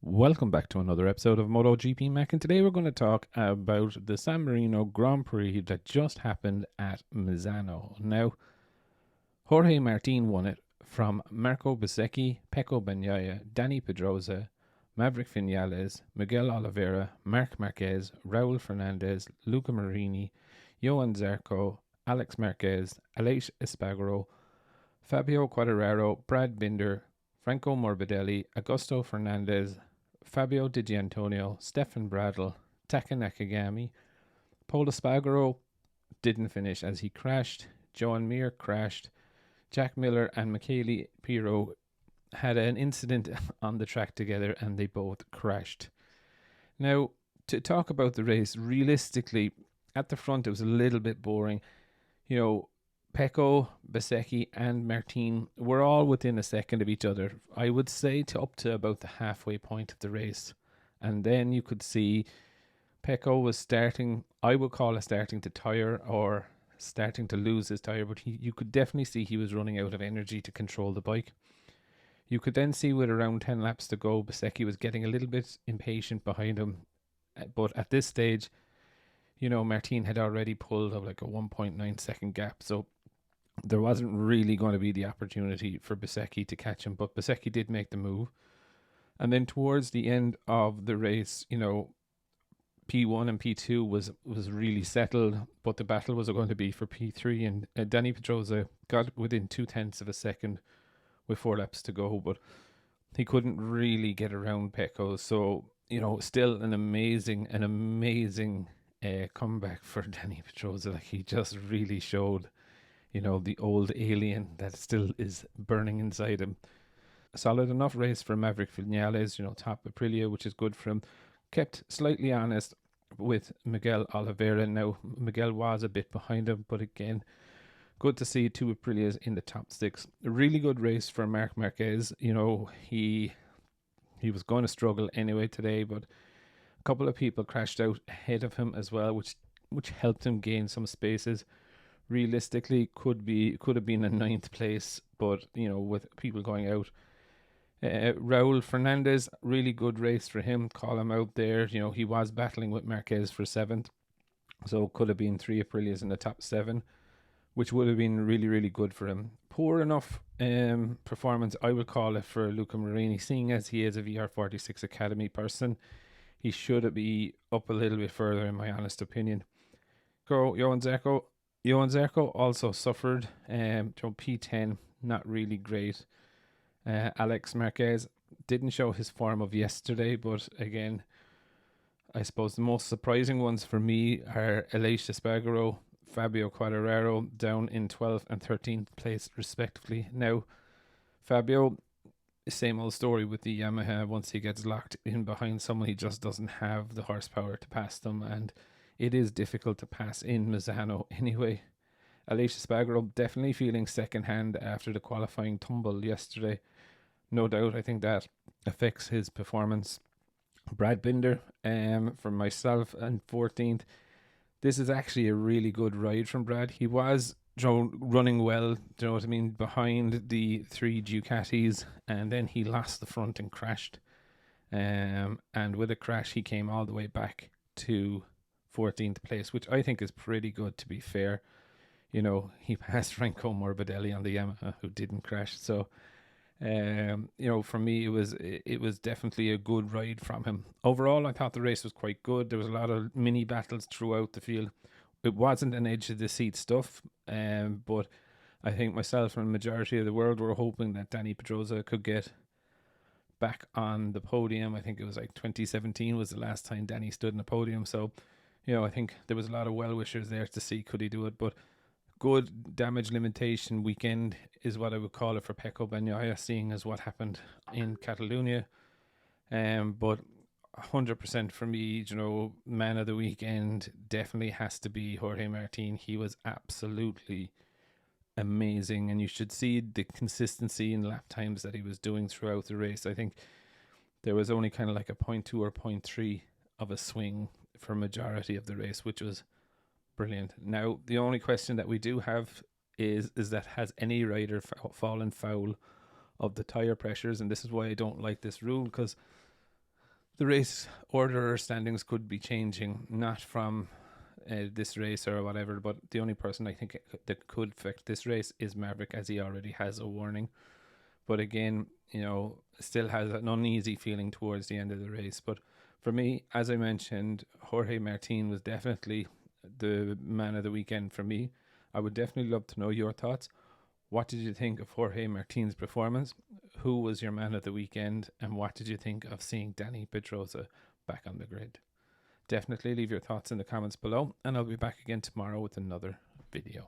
Welcome back to another episode of Motogp Mac, and today we're going to talk about the San Marino Grand Prix that just happened at Misano. Now, Jorge Martin won it from Marco Bezzecchi, Pecco Bagnaia, Dani Pedrosa, Maverick Vinales, Miguel Oliveira, Marc Marquez, Raul Fernandez, Luca Marini, Johan Zarco, Alex Marquez, Aleix Espargaro, Fabio Quartararo, Brad Binder, Franco Morbidelli, Augusto Fernandez, Fabio Di Gianantonio, Stefan Bradl, Taka Nakagami. Paul Espargaro didn't finish as he crashed. Joan Mir crashed. Jack Miller and Michele Pirro had an incident on the track together and they both crashed. Now, to talk about the race, realistically, at the front it was a little bit boring. You know, Pecco, Bezzecchi and Martin were all within a second of each other. I would say to up to about the halfway point of the race. And then you could see Pecco was starting, I would call it starting to tire or starting to lose his tire, but you could definitely see he was running out of energy to control the bike. You could then see with around 10 laps to go, Bezzecchi was getting a little bit impatient behind him. But at this stage, you know, Martin had already pulled up like a 1.9 second gap. So there wasn't really going to be the opportunity for Bezzecchi to catch him, but Bezzecchi did make the move. And then towards the end of the race, you know, P1 and P2 was really settled, but the battle was going to be for P3, and Dani Pedrosa got within 0.2 of a second with 4 laps to go, but he couldn't really get around Pecco. So, you know, still an amazing comeback for Dani Pedrosa. Like, he just really showed, you know, the old alien that still is burning inside him. A solid enough race for Maverick Vinales, you know, top Aprilia, which is good for him. Kept slightly honest with Miguel Oliveira. Now, Miguel was a bit behind him, but again, good to see 2 Aprilias in the top 6. A really good race for Marc Marquez. You know, he was going to struggle anyway today, but a couple of people crashed out ahead of him as well, which helped him gain some spaces. Realistically, could have been a 9th place, but you know, with people going out. Raul Fernandez, really good race for him. Call him out there. You know, he was battling with Marquez for 7th, so could have been 3 Aprilias in the top 7, which would have been really, really good for him. Poor enough performance, I would call it, for Luca Marini, seeing as he is a VR46 Academy person. He should be up a little bit further, in my honest opinion. Johan Zarco also suffered. P10, not really great. Alex Marquez didn't show his form of yesterday, but again, I suppose the most surprising ones for me are Aleix Espargaro, Fabio Quartararo down in 12th and 13th place respectively. Now, Fabio, same old story with the Yamaha. Once he gets locked in behind someone, he just doesn't have the horsepower to pass them, and it is difficult to pass in Misano anyway. Aleix Espargaro definitely feeling second hand after the qualifying tumble yesterday. No doubt, I think that affects his performance. Brad Binder, for myself, and 14th. This is actually a really good ride from Brad. He was running well, do you know what I mean, behind the 3 Ducatis, and then he lost the front and crashed. And with a crash, he came all the way back to 14th place, which I think is pretty good, to be fair. You know, he passed Franco Morbidelli on the Yamaha, who didn't crash. So, you know, for me, it was definitely a good ride from him. Overall, I thought the race was quite good. There was a lot of mini battles throughout the field. It wasn't an edge of the seat stuff, but I think myself and the majority of the world were hoping that Dani Pedrosa could get back on the podium. I think it was like 2017 was the last time Dani stood in the podium. So, you know, I think there was a lot of well-wishers there to see could he do it, but good damage limitation weekend is what I would call it for Pecco Bagnaia, seeing as what happened in Catalonia. But 100% for me, you know, man of the weekend definitely has to be Jorge Martin. He was absolutely amazing, and you should see the consistency in lap times that he was doing throughout the race. I think there was only kind of like a 0.2 or 0.3 of a swing for majority of the race, which was brilliant. Now, the only question that we do have is that has any rider fallen foul of the tyre pressures? And this is why I don't like this rule, because The race order or standings could be changing, not from this race or whatever, but the only person I think that could affect this race is Maverick, as he already has a warning. But again, still has an uneasy feeling towards the end of the race. But for me, as I mentioned, Jorge Martin was definitely the man of the weekend for me. I would definitely love to know your thoughts. What did you think of Jorge Martin's performance? Who was your man of the weekend? And what did you think of seeing Danny Pedrosa back on the grid? Definitely leave your thoughts in the comments below, and I'll be back again tomorrow with another video.